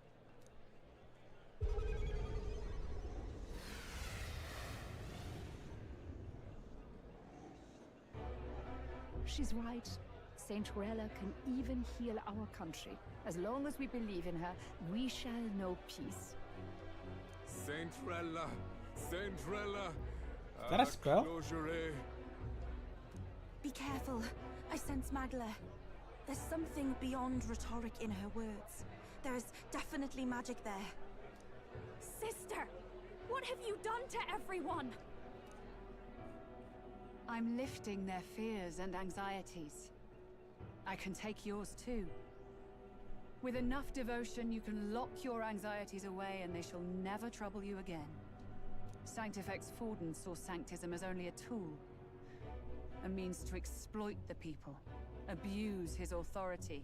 She's right. Saint Rella can even heal our country. As long as we believe in her, we shall know peace. Saint Rella! Saint Rella! Is that a spell? Be careful. I sense Magla. There's something beyond rhetoric in her words. There's definitely magic there. Sister! What have you done to everyone? I'm lifting their fears and anxieties. I can take yours too. With enough devotion, you can lock your anxieties away and they shall never trouble you again. Sanctifex Forden saw Sanctism as only a tool. A means to exploit the people, abuse his authority,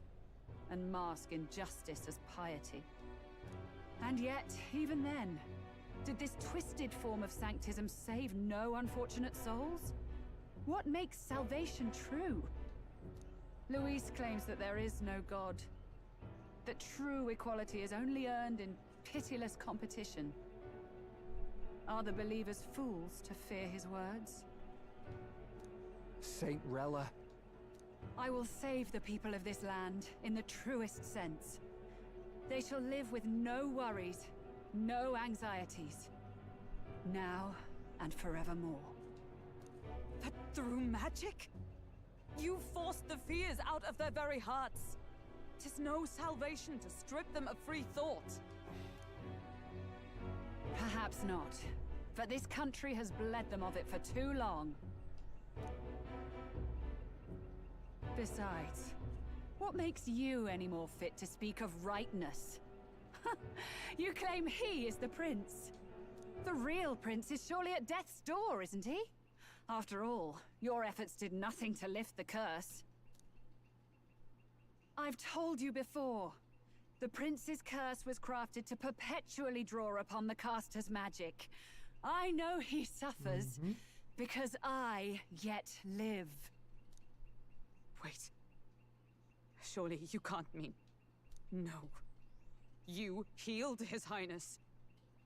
and mask injustice as piety. And yet, even then, did this twisted form of Sanctism save no unfortunate souls? What makes salvation true? Luis claims that there is no God. That true equality is only earned in pitiless competition. Are the believers fools to fear his words? Saint Rella. I will save the people of this land in the truest sense. They shall live with no worries, no anxieties. Now and forevermore. But through magic? You forced the fears out of their very hearts. 'Tis no salvation to strip them of free thought. Perhaps not. But this country has bled them of it for too long. Besides, what makes you any more fit to speak of rightness? You claim he is the prince. The real prince is surely at death's door, isn't he? After all, your efforts did nothing to lift the curse. I've told you before. The prince's curse was crafted to perpetually draw upon the caster's magic. I know he suffers, because I yet live. Wait. Surely you can't mean... No. You healed His Highness.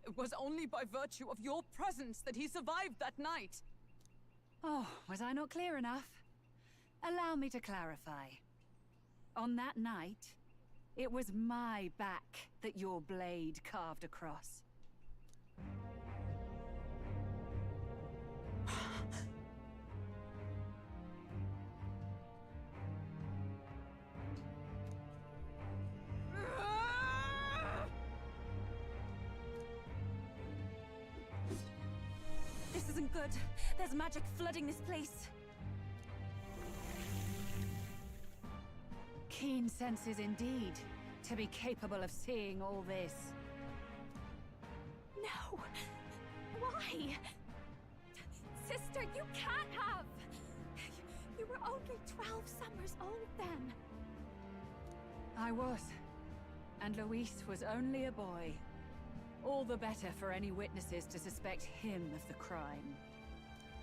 It was only by virtue of your presence that he survived that night. Oh, was I not clear enough? Allow me to clarify. On that night, it was my back that your blade carved across. This isn't good. There's magic flooding this place. Keen senses indeed, to be capable of seeing all this. No! Why? Sister, you can't have! You were only 12 summers old then. I was. And Luis was only a boy. All the better for any witnesses to suspect him of the crime.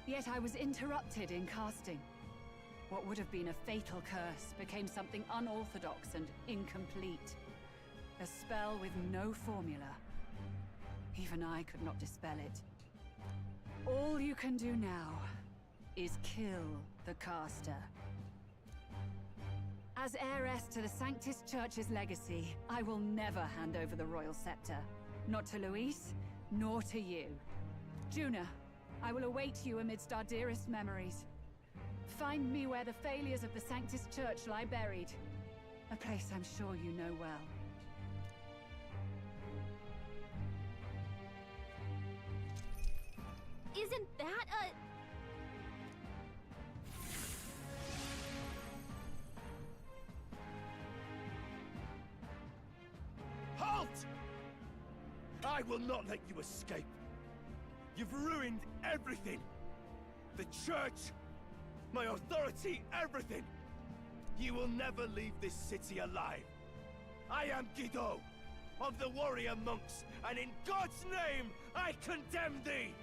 Yet I was interrupted in casting. What would have been a fatal curse became something unorthodox and incomplete. A spell with no formula. Even I could not dispel it. All you can do now is kill the caster. As heiress to the Sanctus Church's legacy, I will never hand over the royal scepter. Not to Luis, nor to you. Juna, I will await you amidst our dearest memories. Find me where the failures of the Sanctus Church lie buried. A place I'm sure you know well. Isn't that a... Halt! I will not let you escape. You've ruined everything. The church, my authority, everything. You will never leave this city alive. I am Guido, of the warrior monks, and in God's name, I condemn thee!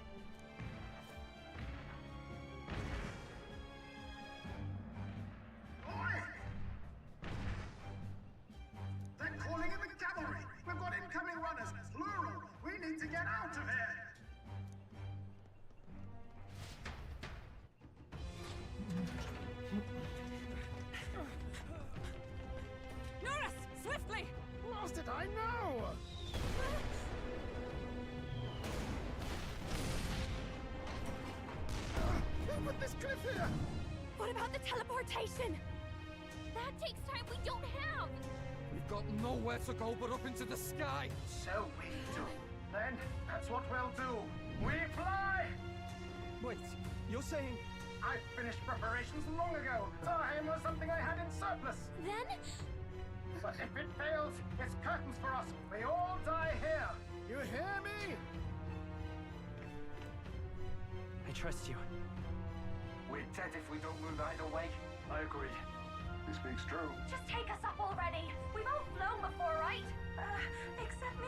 They're calling in the cavalry! We've got incoming runners, plural! We need to get out of here! Norris, swiftly! Lost it, I know! With this cliff here! What about the teleportation? That takes time we don't have! We've got nowhere to go but up into the sky. So we do. Then, that's what we'll do. We fly! Wait, you're saying... I finished preparations long ago. Time was something I had in surplus. Then? But if it fails, it's curtains for us. We all die here. You hear me? I trust you. We're dead if we don't move either way. I agree. This speaks true. Just take us up already. We've all flown before, right? Except me.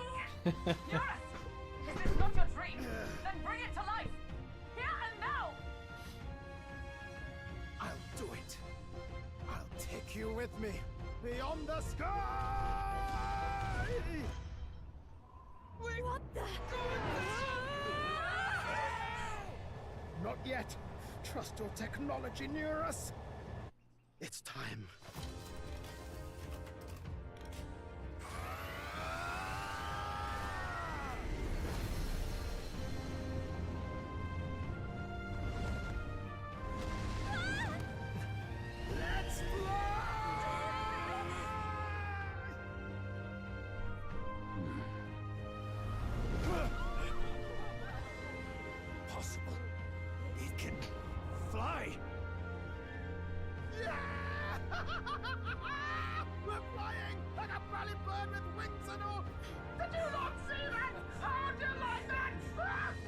Norris! Is this not your dream? Then bring it to life! Here and now! I'll do it. I'll take you with me. Beyond the sky! What the? Not yet. Trust your technology near us. It's time. Let's Possible. It can fly. We're flying like a bally bird with wings and all. Did you not see that? How do you like that?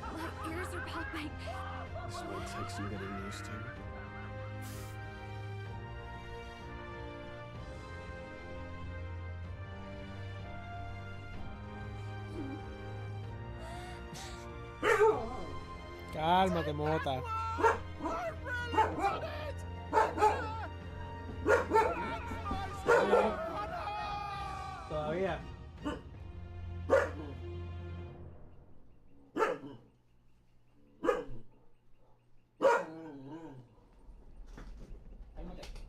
My ears are popping. This will take some getting used to. Cálmate, Mota. Todavía.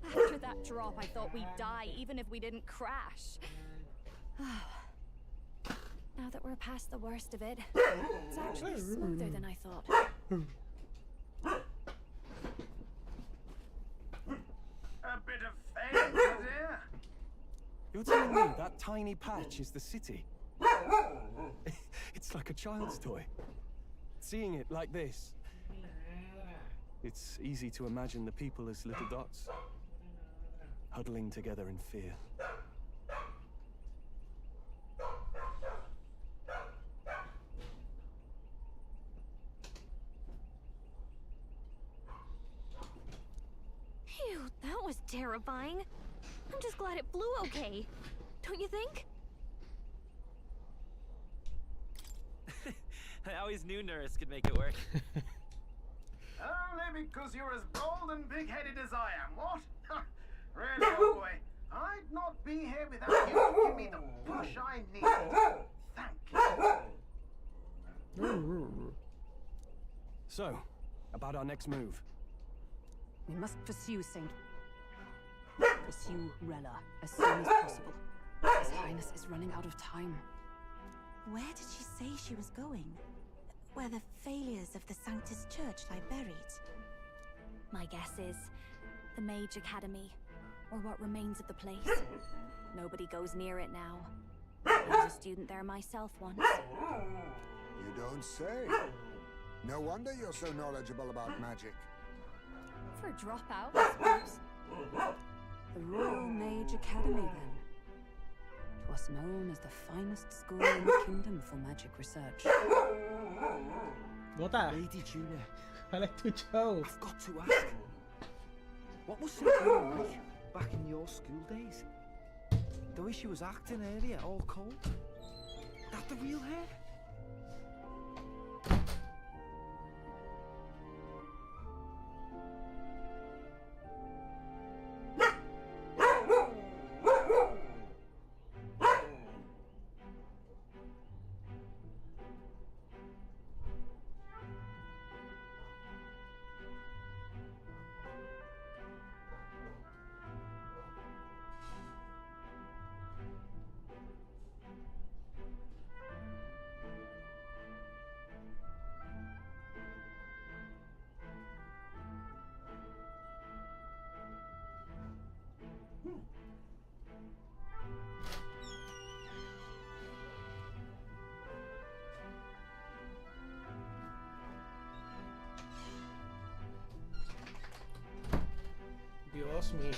After that drop, I thought we'd die, even if we didn't crash. Now that we're past the worst of it, it's actually smoother than I thought. A bit of fame, dear. You're telling me that tiny patch is the city? It's like a child's toy. Seeing it like this, it's easy to imagine the people as little dots, huddling together in fear. Phew, that was terrifying. I'm just glad it flew okay. don't you think? I always knew Nurse could make it work. Only because you're as bold and big-headed as I am, what? Really, old boy, I'd not be here without you to give me the push I need. Thank you. So, about our next move. We must pursue Rella as soon as possible. His Highness is running out of time. Where did she say she was going? Where the failures of the Sanctus Church lie buried? My guess is the Mage Academy, or what remains of the place. Nobody goes near it now. I was a student there myself once. You don't say. No wonder you're so knowledgeable about magic. For a dropout, I suppose. The Royal Mage Academy, then. 'Twas known as the finest school in the kingdom for magic research. What that? Lady Juna, I like to joke. I've got to ask. What was St. Rella like back in your school days? The way she was acting earlier, all cold. That the real hair? Dios mío.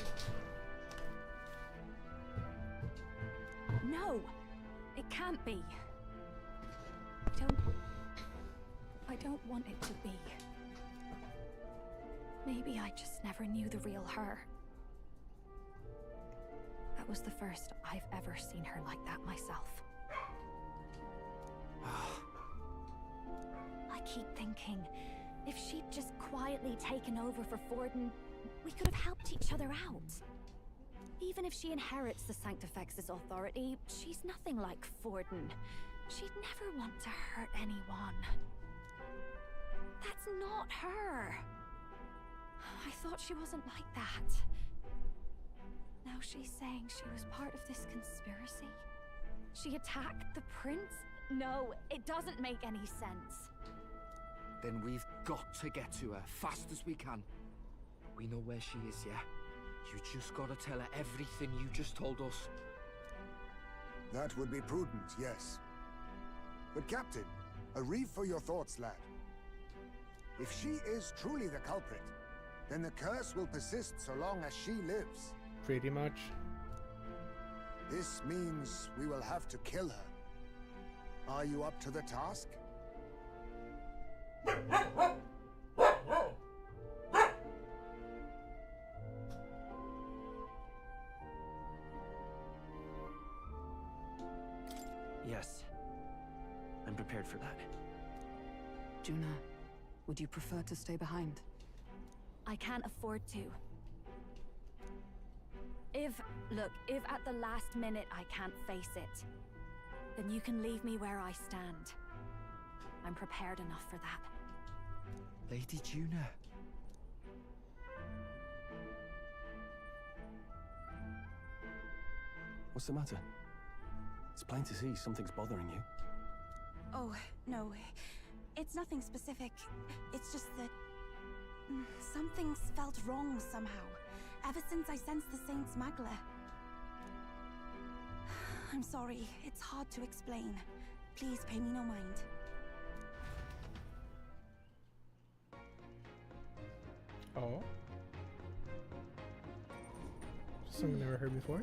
No! It can't be. I don't want it to be. Maybe I just never knew the real her. That was the first I've ever seen her like that myself. I keep thinking, if she'd just quietly taken over for Forden, we could have helped each other out. Even if she inherits the Sanctifex's authority, she's nothing like Forden. She'd never want to hurt anyone. That's not her. I thought she wasn't like that. Now she's saying she was part of this conspiracy? She attacked the prince? No, it doesn't make any sense. Then we've got to get to her fast as we can. We know where she is, yeah? You just gotta tell her everything you just told us. That would be prudent, yes. But Captain, a reef for your thoughts, lad. If she is truly the culprit, then the curse will persist so long as she lives. Pretty much. This means we will have to kill her. Are you up to the task? Yes. I'm prepared for that. Juna, would you prefer to stay behind? I can't afford to. If at the last minute I can't face it, then you can leave me where I stand. I'm prepared enough for that. Lady Juna. What's the matter? It's plain to see something's bothering you. Oh, no. It's nothing specific. It's just that... something's felt wrong somehow. Ever since I sensed the Saint's Magla. I'm sorry. It's hard to explain. Please pay me no mind. Oh. Something I've never heard before.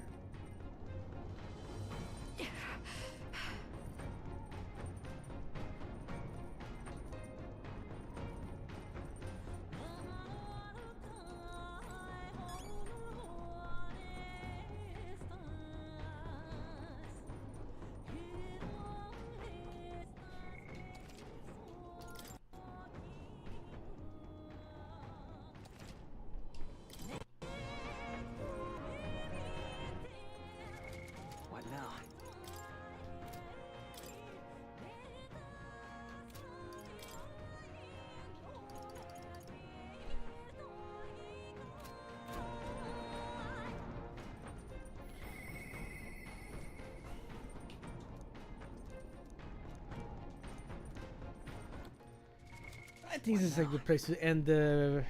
I think this is a good place to end the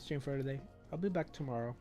stream for today. I'll be back tomorrow.